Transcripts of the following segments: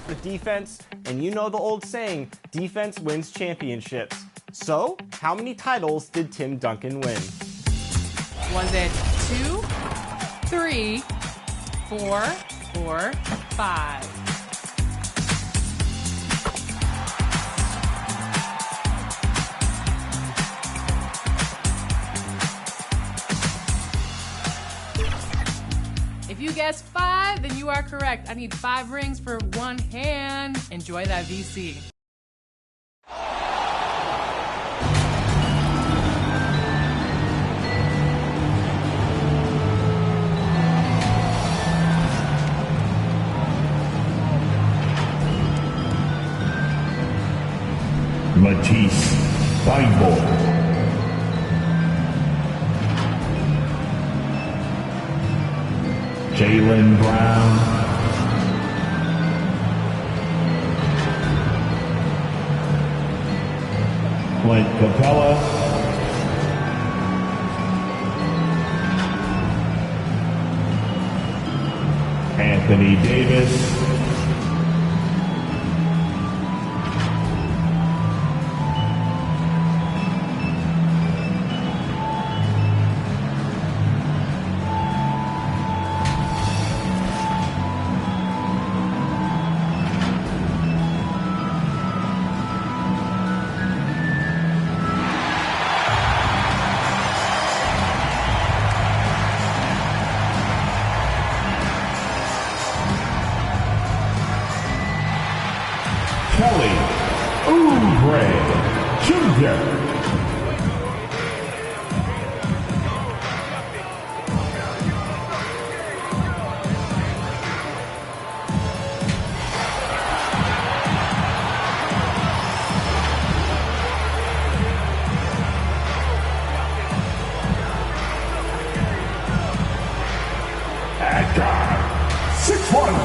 the defense, and you know the old saying, defense wins championships. So, how many titles did Tim Duncan win? Was it 2, 3, 4, or 5? If you guessed 5, then you are correct. I need 5 rings for 1 hand. Enjoy that VC. Matisse Steinborn. Jaylen Brown. Clint Capella. Anthony Davis.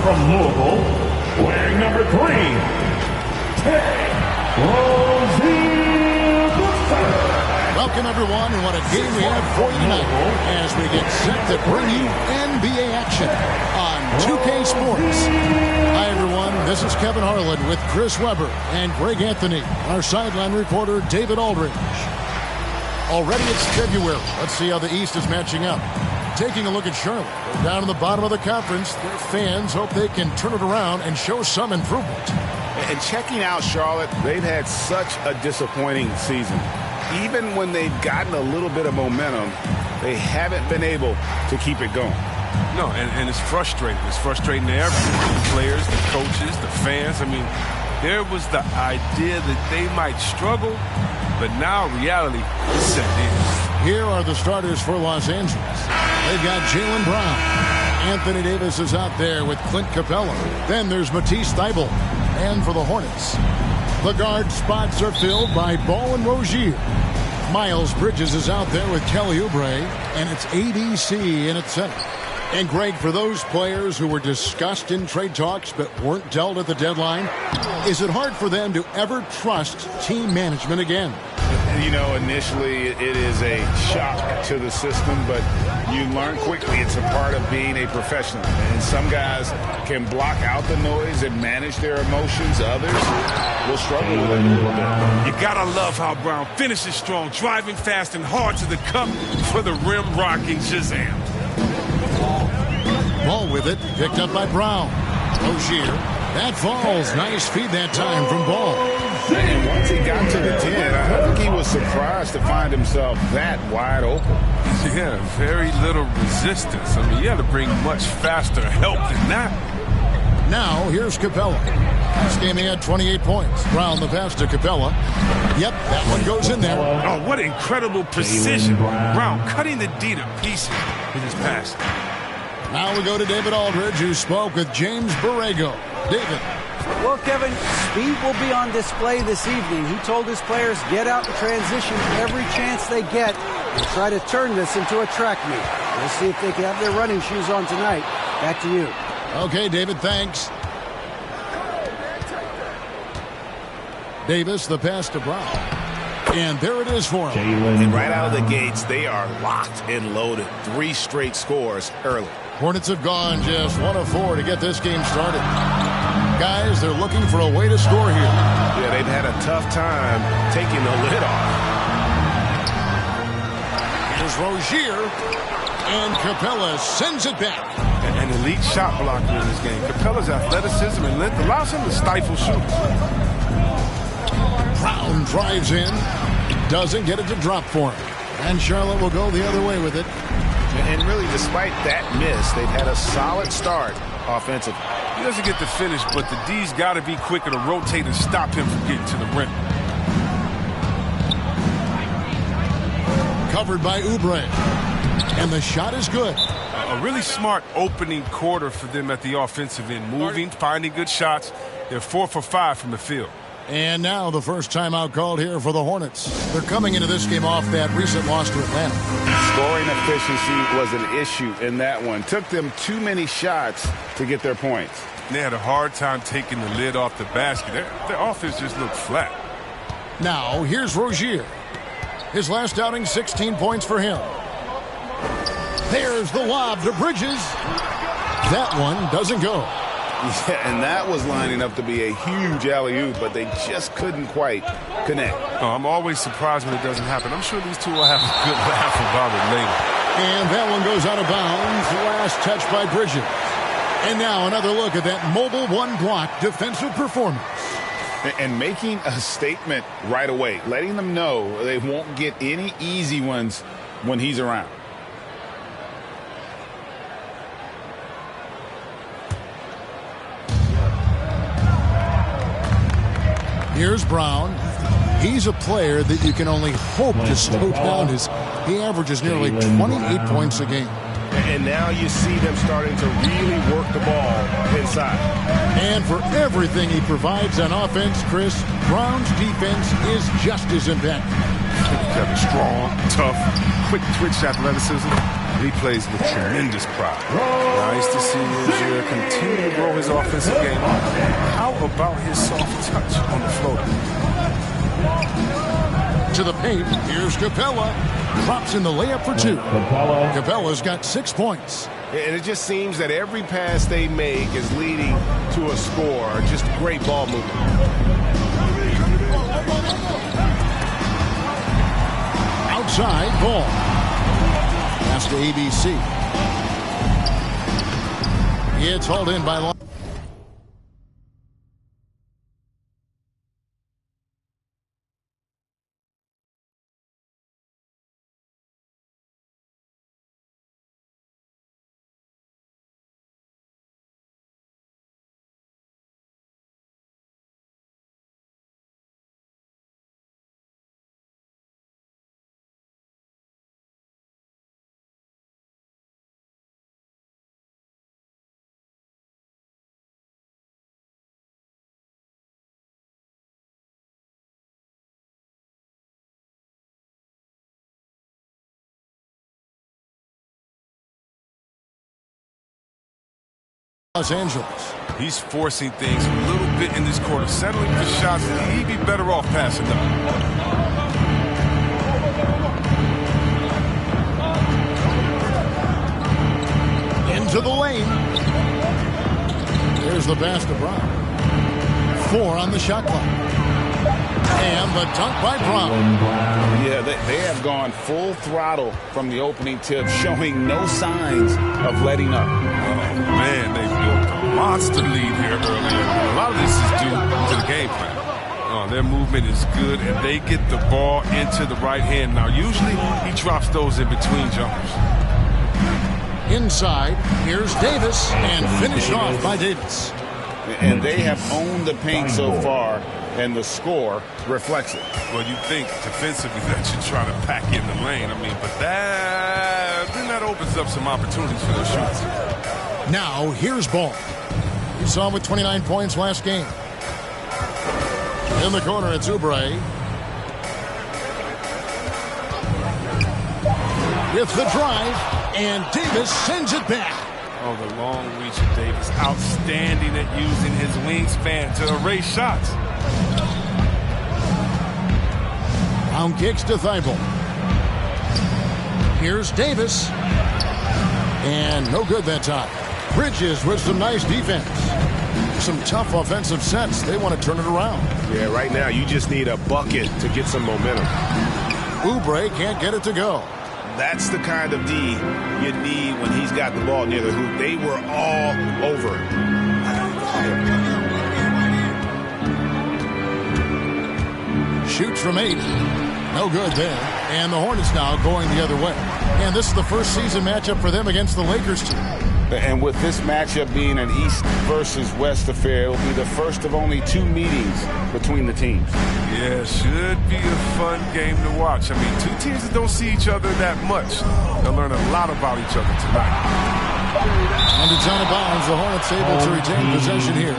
From Louisville, wearing number 3, Welcome, everyone, and what a game we have for you tonight as we get set to bring you NBA action on 2K Sports. Hi, everyone. This is Kevin Harlan with Chris Webber and Greg Anthony, our sideline reporter, David Aldridge. Already it's February. Let's see how the East is matching up. Taking a look at Charlotte. They're down in the bottom of the conference. Their fans hope they can turn it around and show some improvement. And checking out Charlotte, they've had such a disappointing season. Even when they've gotten a little bit of momentum, they haven't been able to keep it going. No, and it's frustrating. It's frustrating to everyone. The players, the coaches, the fans. I mean, there was the idea that they might struggle, but now reality is set in. Here are the starters for Los Angeles. They've got Jaylen Brown. Anthony Davis is out there with Clint Capella. Then there's Matisse Thybulle. And for the Hornets, the guard spots are filled by Ball and Rozier. Miles Bridges is out there with Kelly Oubre. And it's ADC in at center. And Greg, for those players who were discussed in trade talks but weren't dealt at the deadline, is it hard for them to ever trust team management again? You know, initially it is a shock to the system, but you learn quickly it's a part of being a professional. And some guys can block out the noise and manage their emotions. Others will struggle with it a little bit. You gotta love how Brown finishes strong, driving fast and hard to the cup for the rim rocking Shazam. Ball with it, picked up by Brown. Rozier, that falls. Nice feed that time from Ball. And once he got to the 10, I think he was surprised to find himself that wide open. Yeah, very little resistance. I mean, you had to bring much faster help than that. Now, here's Capella. This game he had 28 points. Brown the pass to Capella. Yep, that one goes in there. Oh, what incredible precision. Brown cutting the D to pieces with his pass. Now we go to David Aldridge, who spoke with James Borrego. David. Well, Kevin, speed will be on display this evening. He told his players, get out in transition every chance they get and try to turn this into a track meet. We'll see if they can have their running shoes on tonight. Back to you. Okay, David, thanks. Davis, the pass to Brown. And there it is for him. And right out of the gates, they are locked and loaded. 3 straight scores early. Hornets have gone just 1 of 4 to get this game started. guys, they're looking for a way to score here. Yeah, they've had a tough time taking the lid off. Here's Rozier, and Capella sends it back. An elite shot blocker in this game. Capella's athleticism and length allows him to stifle shooters. Brown drives in, doesn't get it to drop for him. And Charlotte will go the other way with it. And really, despite that miss, they've had a solid start offensively. He doesn't get the finish, but the D's got to be quicker to rotate and stop him from getting to the rim. Covered by Oubre. And the shot is good. A really smart opening quarter for them at the offensive end. Moving, finding good shots. They're 4 for 5 from the field. And now the first timeout called here for the Hornets. They're coming into this game off that recent loss to Atlanta. Scoring efficiency was an issue in that one. Took them too many shots to get their points. They had a hard time taking the lid off the basket. Their offense just looked flat. Now, here's Rozier. His last outing, 16 points for him. There's the lob to Bridges. That one doesn't go. Yeah, and that was lining up to be a huge alley-oop, but they just couldn't quite connect. Oh, I'm always surprised when it doesn't happen. I'm sure these two will have a good laugh about it later. And that one goes out of bounds. Last touch by Bridges. And now another look at that mobile one-block defensive performance. And making a statement right away, letting them know they won't get any easy ones when he's around. Here's Brown. He's a player that you can only hope to slow down as he averages nearly 28 points a game. And now you see them starting to really work the ball inside. And for everything he provides on offense, Chris, Brown's defense is just as impactful. He's got a strong, tough, quick-twitch athleticism. He plays with tremendous pride. Nice to see Rozier continue to grow his offensive game. How about his soft touch on the floor? To the paint, here's Capella. Drops in the layup for 2. Capella's got 6 points. And it just seems that every pass they make is leading to a score. Just great ball movement. Outside ball. Pass to ABC. It's hauled in by Long. Los Angeles. He's forcing things a little bit in this quarter, settling for shots that he'd be better off passing them. Into the lane. There's the pass to Brown. 4 on the shot clock. And the dunk by Brown. Yeah, they have gone full throttle from the opening tip, showing no signs of letting up. Oh, man, they built a monster lead here earlier. A lot of this is due to the game plan. Their movement is good, and they get the ball into the right hand. Now, usually he drops those in between jumpers. Inside, here's Davis, and finished off by Davis. And they have owned the paint so far, and the score reflects it. Well, you think defensively that you're trying to pack in the lane. But that opens up some opportunities for their shooters. Now, here's Ball. You saw him with 29 points last game. In the corner, it's Oubre. With the drive, and Davis sends it back. Oh, the long reach of Davis. Outstanding at using his wingspan to erase shots. Brown kicks to Thibault. Here's Davis. And no good that time. Bridges with some nice defense. some tough offensive sets. They want to turn it around. Yeah, right now you just need a bucket to get some momentum. Oubre can't get it to go. That's the kind of D you need when he's got the ball near the hoop. They were all over it. Shoots from 8. No good there. And the Hornets now going the other way. And this is the first season matchup for them against the Lakers team. And with this matchup being an East versus West affair, it will be the first of only 2 meetings between the teams. Yeah, should be a fun game to watch. I mean, 2 teams that don't see each other that much. They'll learn a lot about each other tonight. And it's out of bounds. The Hornets able to retain possession here.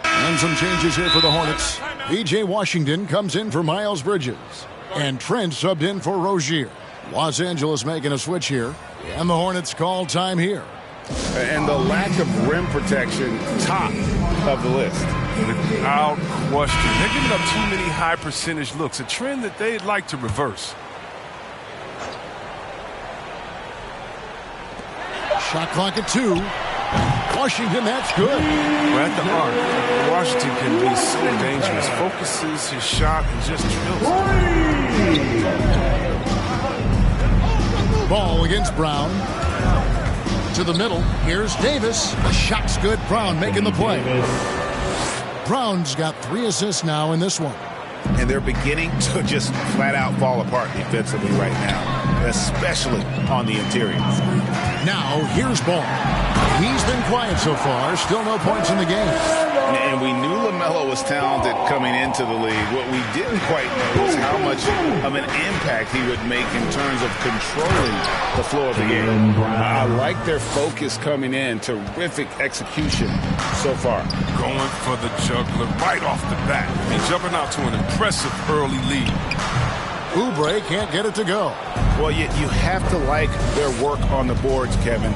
And some changes here for the Hornets. P.J. Washington comes in for Miles Bridges. And Trent subbed in for Rozier. Los Angeles making a switch here. And the Hornets call time here. And the lack of rim protection, top of the list. Without question. They're giving up too many high percentage looks, a trend that they'd like to reverse. Shot clock at 2. Washington, that's good. Well, at the arc, Washington can be so dangerous. Focuses his shot and just drills it. Ball against Brown. To the middle. Here's Davis. The shot's good. Brown making the play. Brown's got 3 assists now in this one. And they're beginning to just flat out fall apart defensively right now, especially on the interior. Now, here's Ball. He's been quiet so far. Still no points in the game. And we knew LaMelo was talented coming into the league. What we didn't quite know was how much of an impact he would make in terms of controlling the flow of the game. I like their focus coming in. Terrific execution so far. Going for the juggler right off the bat. And jumping out to an impressive early lead. Oubre can't get it to go. Well, you have to like their work on the boards, Kevin,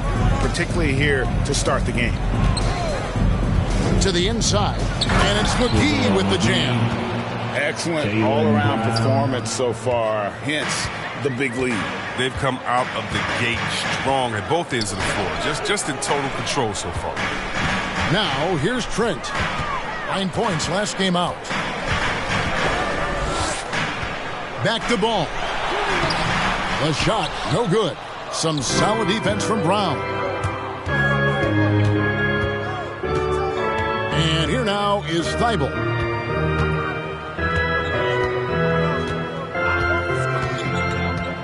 particularly here to start the game. To the inside, and it's McGee with the jam. Excellent all-around performance so far, hence the big lead. They've come out of the gate strong at both ends of the floor, just in total control so far. Now, here's Trent. 9 points last game out. Back to Ball. The shot, no good. Some solid defense from Brown. And here now is Thibault.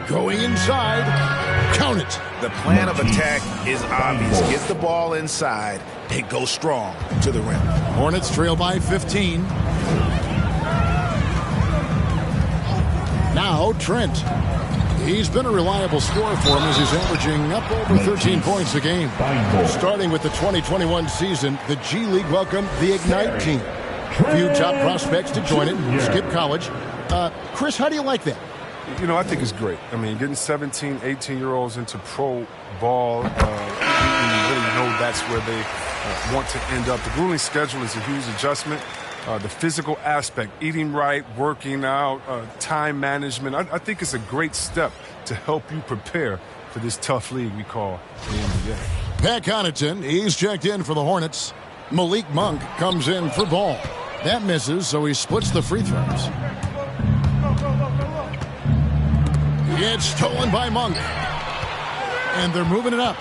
Going inside. Count it. The plan of attack is obvious. Get the ball inside and go strong to the rim. Hornets trail by 15. Now Trent. He's been a reliable scorer for him as he's averaging up over 13 points a game. Starting with the 2021 season, the G League welcomed the Ignite team. A few top prospects to join it, skip college. Chris, how do you like that? You know, I think it's great. I mean, getting 17, 18-year-olds into pro ball, you really know that's where they want to end up. The grueling schedule is a huge adjustment. The physical aspect, eating right, working out, time management. I think it's a great step to help you prepare for this tough league we call the NBA. Pat Connaughton, he's checked in for the Hornets. Malik Monk comes in for Ball. That misses, so he splits the free throws. It's stolen by Monk. And they're moving it up.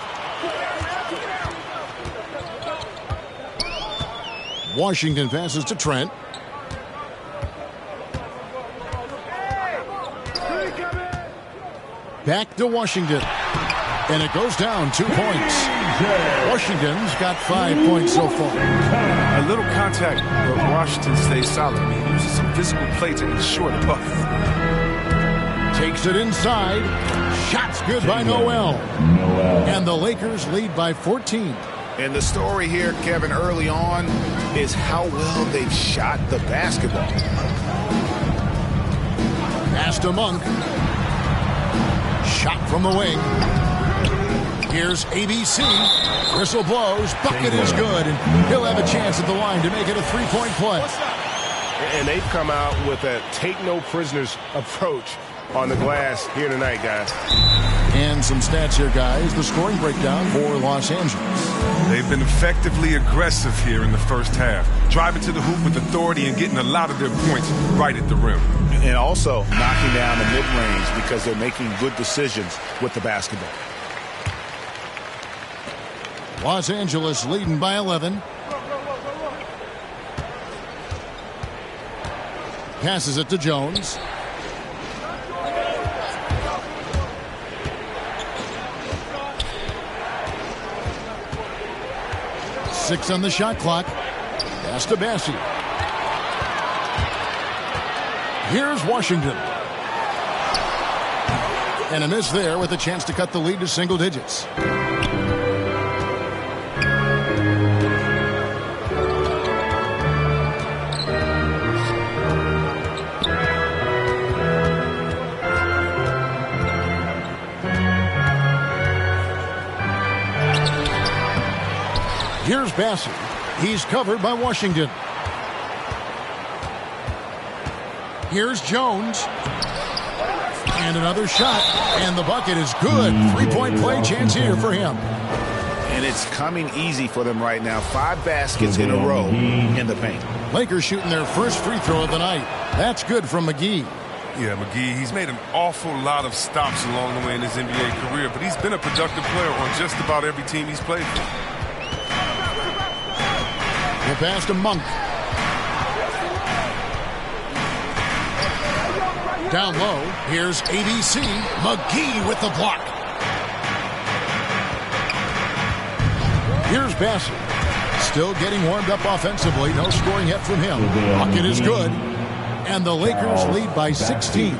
Washington passes to Trent. Back to Washington. And it goes down 2 points. Washington's got 5 points so far. A little contact, but Washington stays solid. I mean, he uses some physical play to ensure the bucket. Takes it inside. Shot's good by Noel. And the Lakers lead by 14. And the story here, Kevin, early on is how well they've shot the basketball. Pass to Monk. Shot from the wing. Here's ABC. Whistle blows. Bucket is good. And he'll have a chance at the line to make it a three-point play. And they've come out with a take-no-prisoners approach on the glass here tonight, guys. And some stats here, guys. The scoring breakdown for Los Angeles. They've been effectively aggressive here in the first half, driving to the hoop with authority and getting a lot of their points right at the rim. And also knocking down the mid-range because they're making good decisions with the basketball. Los Angeles leading by 11. Passes it to Jones. Six on the shot clock. Pass to Bassi. Here's Washington. And a miss there with a chance to cut the lead to single digits. Here's Bassi. He's covered by Washington. Here's Jones. And another shot. And the bucket is good. Three-point play chance here for him. And it's coming easy for them right now. 5 baskets in a row in the paint. Lakers shooting their first free throw of the night. That's good from McGee. Yeah, McGee, he's made an awful lot of stops along the way in his NBA career, but he's been a productive player on just about every team he's played for. The pass to Monk. Down low, here's ABC. McGee with the block. Here's Bassi. Still getting warmed up offensively. No scoring yet from him. Bucket is good. And the Lakers lead by 16.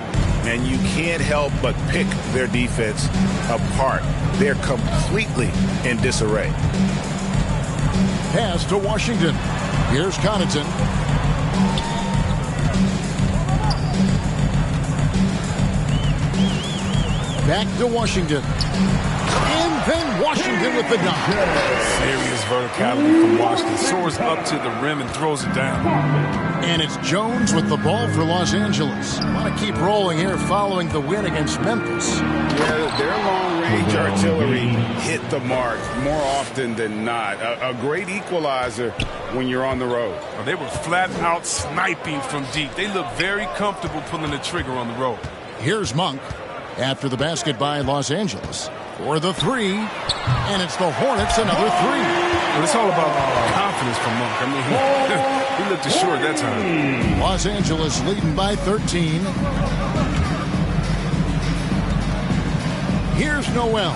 And you can't help but pick their defense apart. They're completely in disarray. Pass to Washington. Here's Connaughton. Back to Washington. And then Washington with the dunk. Serious verticality from Washington. Soars up to the rim and throws it down. And it's Jones with the ball for Los Angeles. Want to keep rolling here following the win against Memphis. Yeah, their long-range artillery hit the mark more often than not. A great equalizer when you're on the road. They were flat out sniping from deep. They look very comfortable pulling the trigger on the road. Here's Monk after the basket by Los Angeles for the three. And it's the Hornets, another three. But it's all about confidence from Monk. I mean, he looked assured that time. Los Angeles leading by 13. Here's Noel.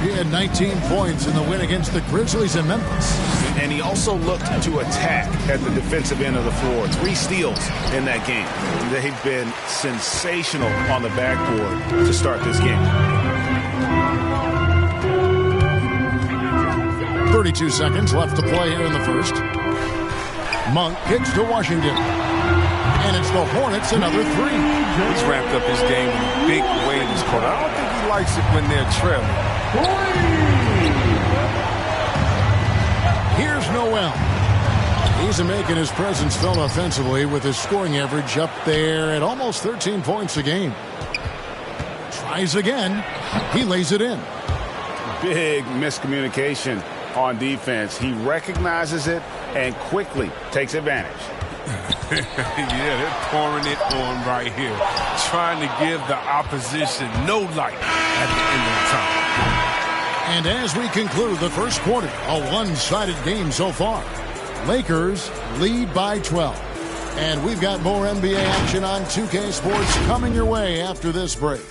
He had 19 points in the win against the Grizzlies in Memphis. And he also looked to attack at the defensive end of the floor. 3 steals in that game. They've been sensational on the backboard to start this game. 32 seconds left to play here in the first. Monk kicks to Washington. And it's the Hornets, another three. He's ramped up his game in a big way in this quarter. I don't think he likes it when they're trailing. Here's Noel. He's making his presence felt offensively with his scoring average up there at almost 13 points a game. Tries again. He lays it in. Big miscommunication on defense. He recognizes it and quickly takes advantage. Yeah, they're pouring it on right here. Trying to give the opposition no light at the end of the time. And as we conclude the first quarter, a one-sided game so far. Lakers lead by 12. And we've got more NBA action on 2K Sports coming your way after this break.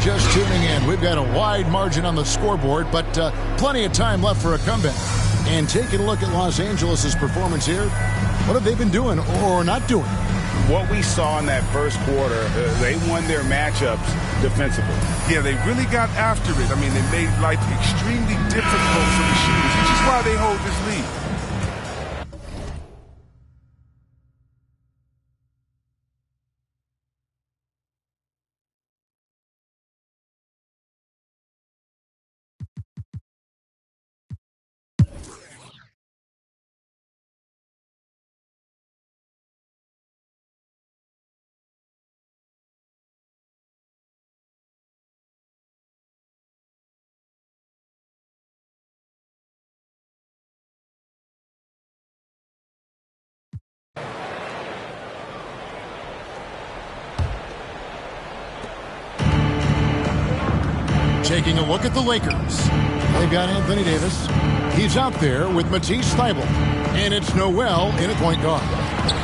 Just tuning in, we've got a wide margin on the scoreboard, but plenty of time left for a comeback. And taking a look at Los Angeles' performance here, what have they been doing or not doing? What we saw in that first quarter, they won their matchups defensively. Yeah, they really got after it. I mean, they made life extremely difficult for the shooters, which is why they hold this lead. Taking a look at the Lakers. They've got Anthony Davis. He's out there with Matisse Thybulle. And it's Noel in at point guard.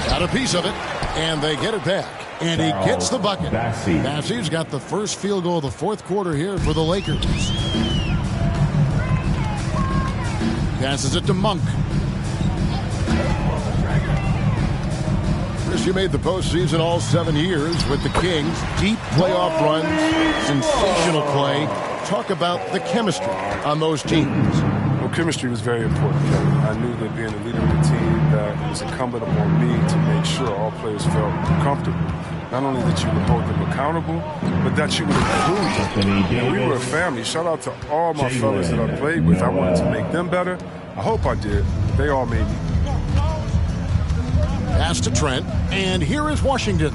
Got a piece of it, and they get it back. And he gets the bucket. Bassey's got the first field goal of the fourth quarter here for the Lakers. Passes it to Monk. He made the postseason all 7 years with the Kings. Deep playoff runs, sensational play. Talk about the chemistry on those teams. Well, chemistry was very important, Kevin. I knew that being a leader of the team, that it was incumbent upon me to make sure all players felt comfortable. Not only that you would hold them accountable, but that you would include them. And we were a family. Shout out to all my fellas that I played with. I wanted to make them better. I hope I did. They all made me. Pass to Trent, and here is Washington.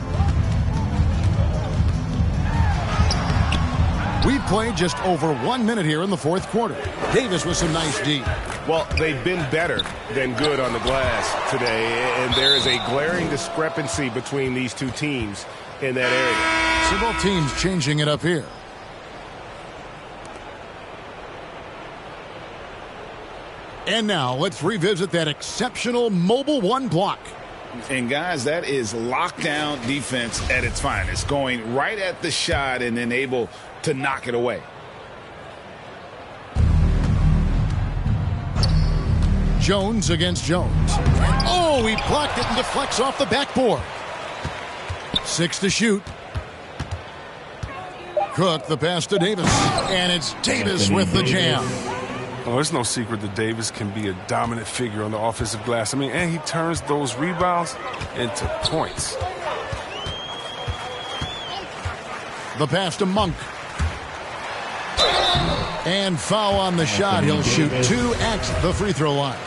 We've played just over 1 minute here in the fourth quarter. Davis with some nice D. Well, they've been better than good on the glass today, and there is a glaring discrepancy between these two teams in that area. So both teams changing it up here. And now let's revisit that exceptional mobile one block. And, guys, that is lockdown defense at its finest, going right at the shot and then able to knock it away. Jones against Jones. Oh, he blocked it and deflects off the backboard. 6 to shoot. Cook, the pass to Davis. And it's Davis with the jam. Oh, it's no secret that Davis can be a dominant figure on the offensive glass. I mean, and he turns those rebounds into points. The pass to Monk. And foul on the shot. He'll shoot 2 at the free throw line.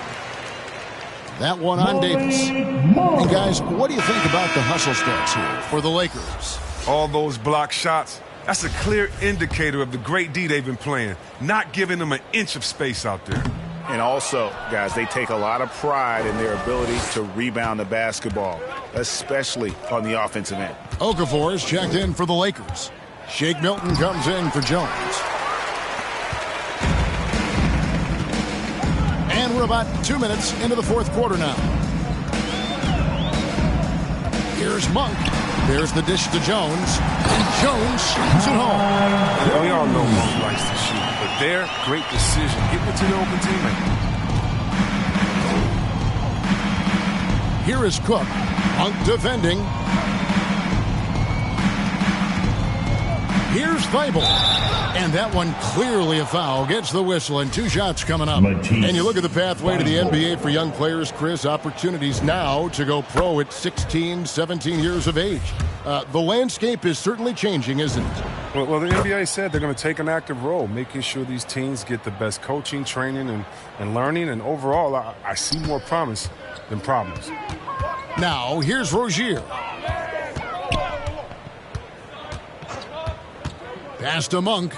That one on Davis. And guys, what do you think about the hustle starts here for the Lakers? All those block shots, that's a clear indicator of the great D they've been playing, not giving them an inch of space out there. And also, guys, they take a lot of pride in their ability to rebound the basketball, especially on the offensive end. Okafor is checked in for the Lakers. Shake Milton comes in for Jones. And we're about 2 minutes into the fourth quarter now. Here's Monk. There's the dish to Jones. And Jones shoots it home. And we all know Monk likes to shoot, but their great decision, getting it to the open teammate. Here is Cook. Monk defending. Here's Thybulle. And that one clearly a foul. Gets the whistle and 2 shots coming up. And you look at the pathway to the NBA for young players, Chris. Opportunities now to go pro at 16, 17 years of age. The landscape is certainly changing, isn't it? Well, the NBA said they're going to take an active role, making sure these teams get the best coaching, training, and learning. And overall, I see more promise than problems. Now, here's Rozier. Pass to Monk.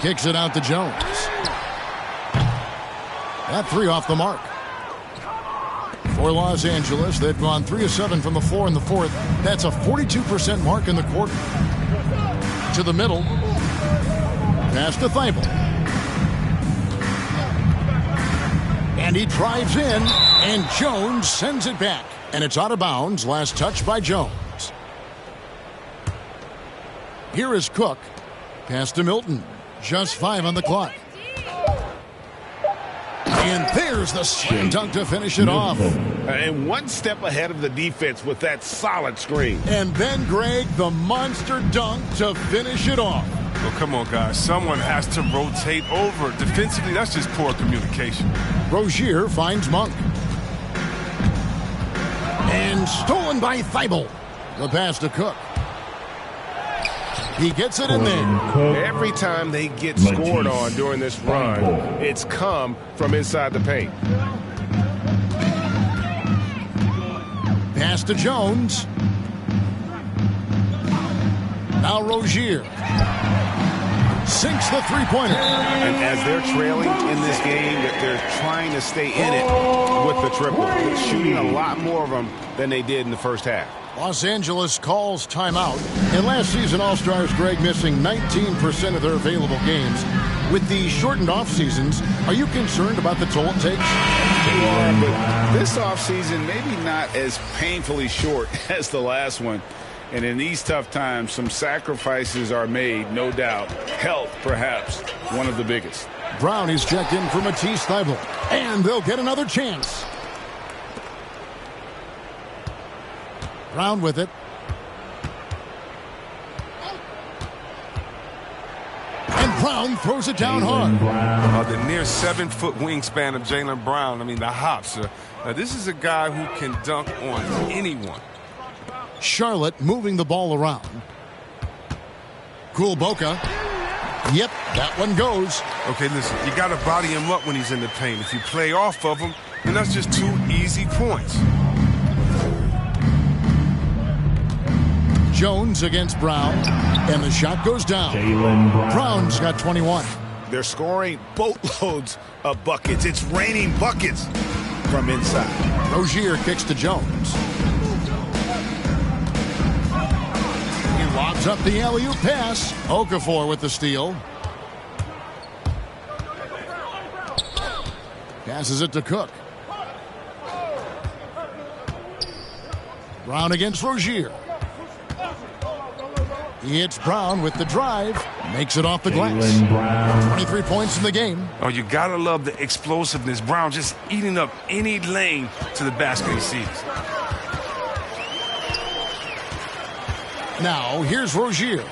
Kicks it out to Jones. That 3 off the mark. For Los Angeles, they've gone 3 of 7 from the floor in the fourth. That's a 42% mark in the quarter. To the middle. Pass to Thybulle. And he drives in, and Jones sends it back. And it's out of bounds. Last touch by Jones. Here is Cook. Pass to Milton. Just 5 on the clock. And there's the slam dunk to finish it off. And 1 step ahead of the defense with that solid screen. And then, Greg, the monster dunk to finish it off. Well, come on, guys. Someone has to rotate over. Defensively, that's just poor communication. Rozier finds Monk. And stolen by Thybulle. The pass to Cook. He gets it in there. Every time they get scored on during this run, it's come from inside the paint. Pass to Jones. Now Rozier. Sinks the three-pointer. And as they're trailing in this game, that they're trying to stay in it with the triple. They're shooting a lot more of them than they did in the first half. Los Angeles calls timeout. And last season, All-Stars, Greg, missing 19% of their available games. With the shortened off-seasons, are you concerned about the toll it takes? Yeah, but this offseason maybe not as painfully short as the last one. And in these tough times, some sacrifices are made, no doubt. Health, perhaps, one of the biggest. Brown is checked in for Matisse Thybulle. And they'll get another chance. Brown with it. And Brown throws it down hard. The near 7-foot wingspan of Jaylen Brown. I mean, the hops. This is a guy who can dunk on anyone. Charlotte moving the ball around. Kulboka. Yep, that one goes. Okay, listen, you got to body him up when he's in the paint. If you play off of him, then that's just 2 easy points. Jones against Brown, and the shot goes down. Brown's got 21. They're scoring boatloads of buckets. It's raining buckets from inside. Rozier kicks to Jones. He lobs up the alley-oop pass. Okafor with the steal. Passes it to Cook. Brown against Rozier. It's Brown with the drive. Makes it off the glass. 23 points in the game. Oh, you got to love the explosiveness. Brown just eating up any lane to the basket he sees. Now, here's Rozier.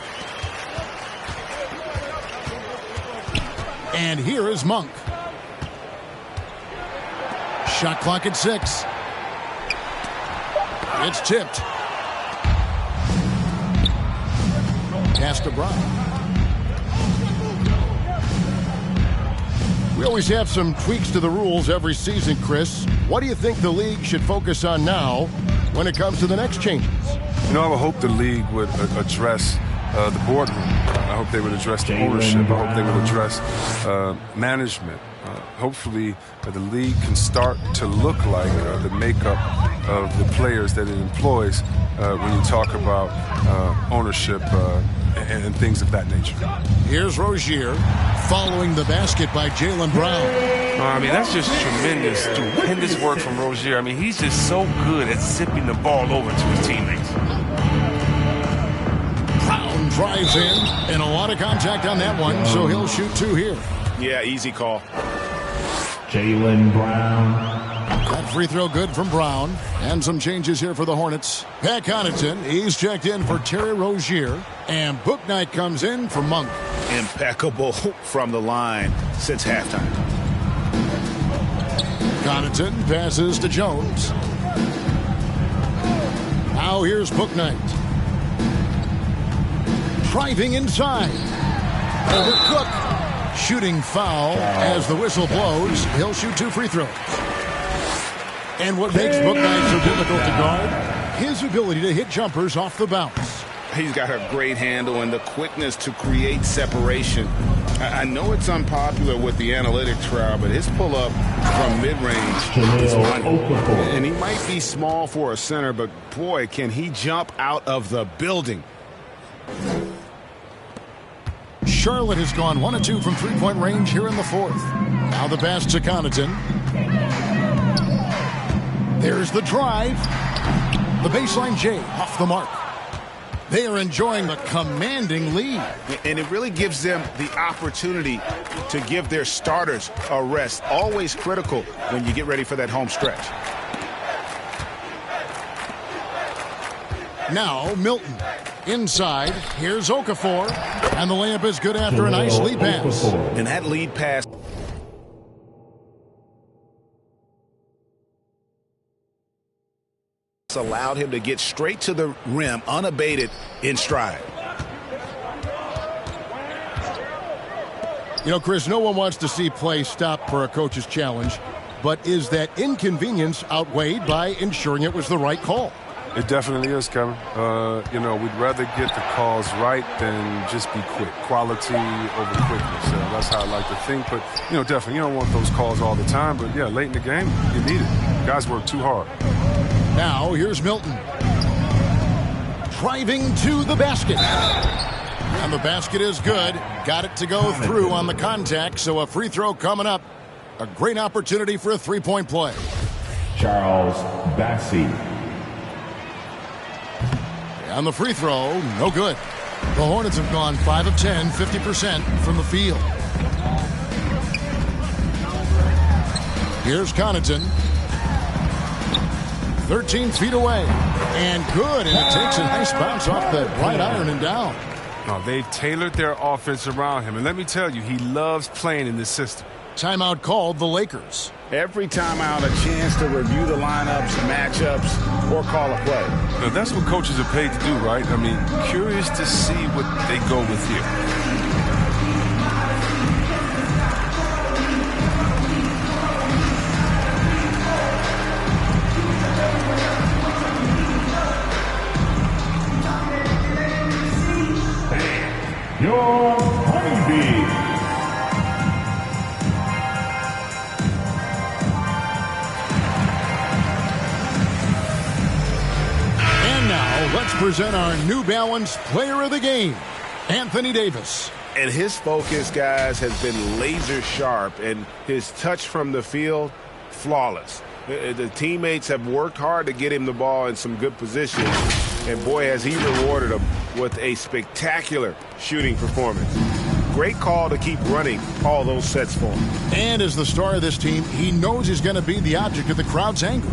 And here is Monk. Shot clock at 6. It's tipped. Pass to Brown. We always have some tweaks to the rules every season, Chris. What do you think the league should focus on now when it comes to the next changes? You know, I would hope the league would address the boardroom. I hope they would address the ownership. I hope they would address management. Hopefully, the league can start to look like the makeup of the players that it employs when you talk about ownership and things of that nature. Here's Rozier following the basket by Jaylen Brown. I mean, that's just tremendous, stupendous work from Rozier. I mean, he's just so good at zipping the ball over to his teammates. Brown drives in, and a lot of contact on that one, so he'll shoot 2 here. Yeah, easy call. Jaylen Brown. That free throw good from Brown. And some changes here for the Hornets. Pat Connaughton, he's checked in for Terry Rozier. And Bouknight comes in for Monk. Impeccable from the line since halftime. Connaughton passes to Jones. Now here's Bouknight. Driving inside. Over Cook. Shooting foul as the whistle blows. He'll shoot 2 free throws. And what makes Bouknight so difficult to guard? His ability to hit jumpers off the bounce. He's got a great handle and the quickness to create separation. I know it's unpopular with the analytics crowd, but his pull-up from mid-range is money. And he might be small for a center, but boy, can he jump out of the building. Charlotte has gone 1 of 2 from three-point range here in the 4th. Now the pass to Connaughton. There's the drive. The baseline J off the mark. They are enjoying the commanding lead. And it really gives them the opportunity to give their starters a rest. Always critical when you get ready for that home stretch. Now Milton. Inside, here's Okafor. And the layup is good after a nice lead pass. And that lead pass allowed him to get straight to the rim unabated in stride. You know, Chris, no one wants to see play stop for a coach's challenge, but is that inconvenience outweighed by ensuring it was the right call? It definitely is, Kevin. You know, we'd rather get the calls right than just be quick. Quality over quickness. That's how I like to think. But, you know, definitely, you don't want those calls all the time. But, yeah, late in the game, you need it. Guys work too hard. Now, here's Milton. driving to the basket. And the basket is good. Got it to go through on the contact, so a free throw coming up. A great opportunity for a three-point play. Charles Bassey. On the free throw, no good. The Hornets have gone 5 of 10, 50% from the field. Here's Connaughton. 13 feet away. And good, and it takes a nice bounce off the right iron and down. Oh, they've tailored their offense around him. And let me tell you, he loves playing in this system. Timeout called the Lakers. Every timeout, a chance to review the lineups, matchups, or call a play. Now, that's what coaches are paid to do, right? I mean, curious to see what they go with here. Your Honeybee. And now, let's present our New Balance Player of the Game, Anthony Davis. And his focus, guys, has been laser sharp, and his touch from the field, flawless. The teammates have worked hard to get him the ball in some good positions, and boy, has he rewarded them with a spectacular shooting performance. Great call to keep running all those sets for him. And as the star of this team, he knows he's going to be the object of the crowd's anger.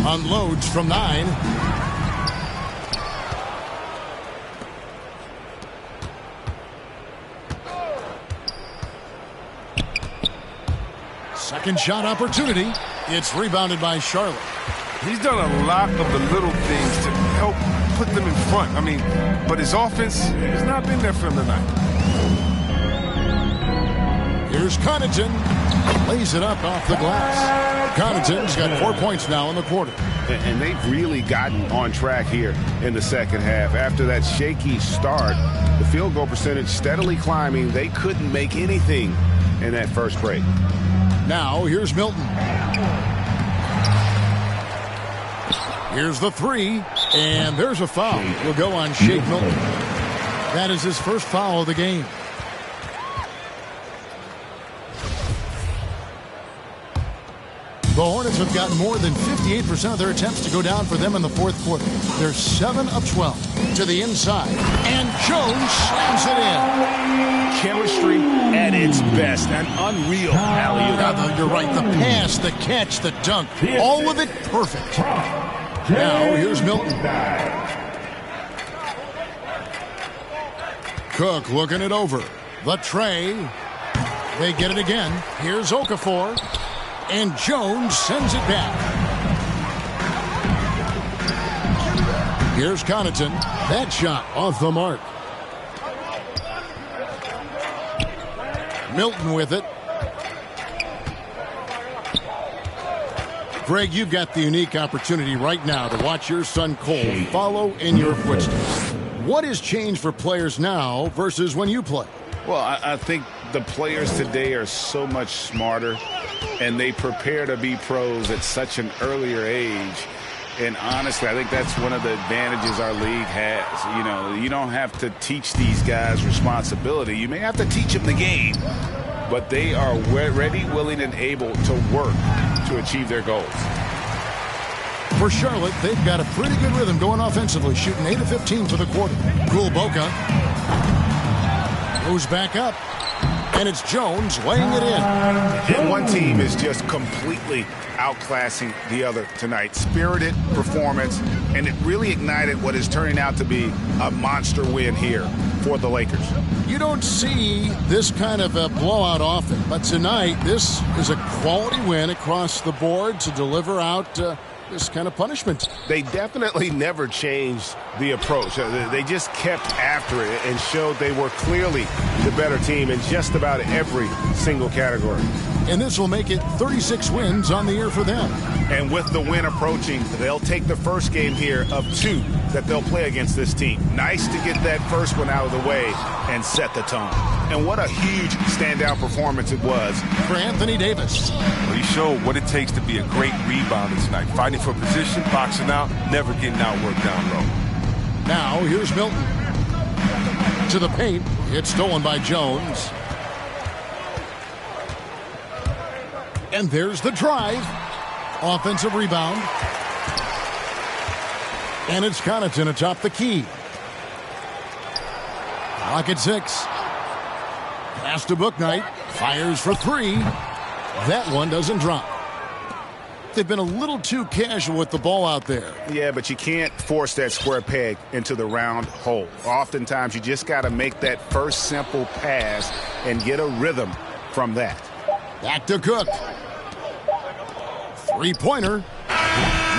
Unloads from 9. Second shot opportunity. It's rebounded by Charlotte. He's done a lot of the little things to help put them in front. I mean, but his offense has not been there for him tonight. Here's Connaughton. Lays it up off the glass. Connaughton's got 4 points now in the quarter. And they've really gotten on track here in the second half. After that shaky start, the field goal percentage steadily climbing. They couldn't make anything in that first break. Now, here's Milton. Here's the 3, and there's a foul. Will go on Shake Milton. That is his first foul of the game. The Hornets have gotten more than 58% of their attempts to go down for them in the fourth quarter. They're 7 of 12 to the inside, and Jones slams it in. Chemistry at its best. An unreal alley-oop. You're right. The pass, the catch, the dunk, all of it perfect. Now, here's Milton. Cook looking it over. The tray. They get it again. Here's Okafor. And Jones sends it back. Here's Connaughton. That shot off the mark. Milton with it. Greg, you've got the unique opportunity right now to watch your son Cole follow in your footsteps. What has changed for players now versus when you play? Well, I think the players today are so much smarter, and they prepare to be pros at such an earlier age. And honestly, I think that's one of the advantages our league has. You know, you don't have to teach these guys responsibility. You may have to teach them the game, but they are ready, willing, and able to work to achieve their goals. For Charlotte, they've got a pretty good rhythm going offensively, shooting 8 of 15 for the quarter. Boca goes back up, and it's Jones laying it in. And one team is just completely outclassing the other tonight. Spirited performance, and it really ignited what is turning out to be a monster win here for the Lakers. You don't see this kind of a blowout often, but tonight this is a quality win across the board to deliver out this kind of punishment. They definitely never changed the approach. They just kept after it and showed they were clearly the better team in just about every single category. And this will make it 36 wins on the year for them. And with the win approaching, they'll take the first game here of 2 that they'll play against this team. Nice to get that first one out of the way and set the tone. And what a huge standout performance it was. For Anthony Davis. Well, he showed what it takes to be a great rebounder tonight. Fighting for position, boxing out, never getting outworked down low. Now, here's Milton. To the paint. It's stolen by Jones. And there's the drive. Offensive rebound. And it's Connaughton atop the key. Clock at 6. Pass to Bouknight. Fires for 3. That one doesn't drop. They've been a little too casual with the ball out there. Yeah, but you can't force that square peg into the round hole. Oftentimes, you just got to make that first simple pass and get a rhythm from that. Back to Cook. Three-pointer.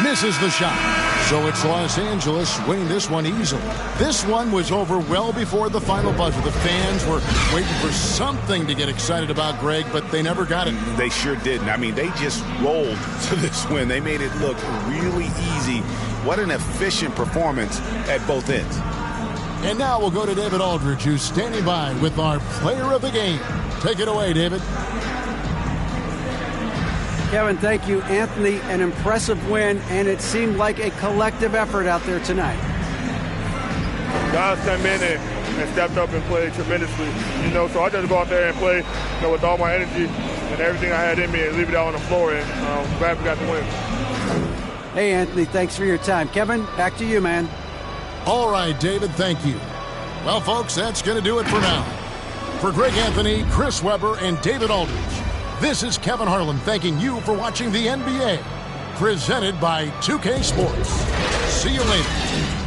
Misses the shot. So it's Los Angeles winning this one easily. This one was over well before the final buzzer. The fans were waiting for something to get excited about, Greg, but they never got it. They sure didn't. I mean, they just rolled to this win. They made it look really easy. What an efficient performance at both ends. And now we'll go to David Aldridge, who's standing by with our player of the game. Take it away, David. Kevin, thank you. Anthony, an impressive win, and it seemed like a collective effort out there tonight. Guys came in and stepped up and played tremendously. So I just go out there and play with all my energy and everything I had in me and leave it out on the floor, and I'm glad we got the win. Hey, Anthony, thanks for your time. Kevin, back to you, man. All right, David, thank you. Well, folks, that's going to do it for now. For Greg Anthony, Chris Webber, and David Aldridge, this is Kevin Harlan thanking you for watching the NBA, presented by 2K Sports. See you later.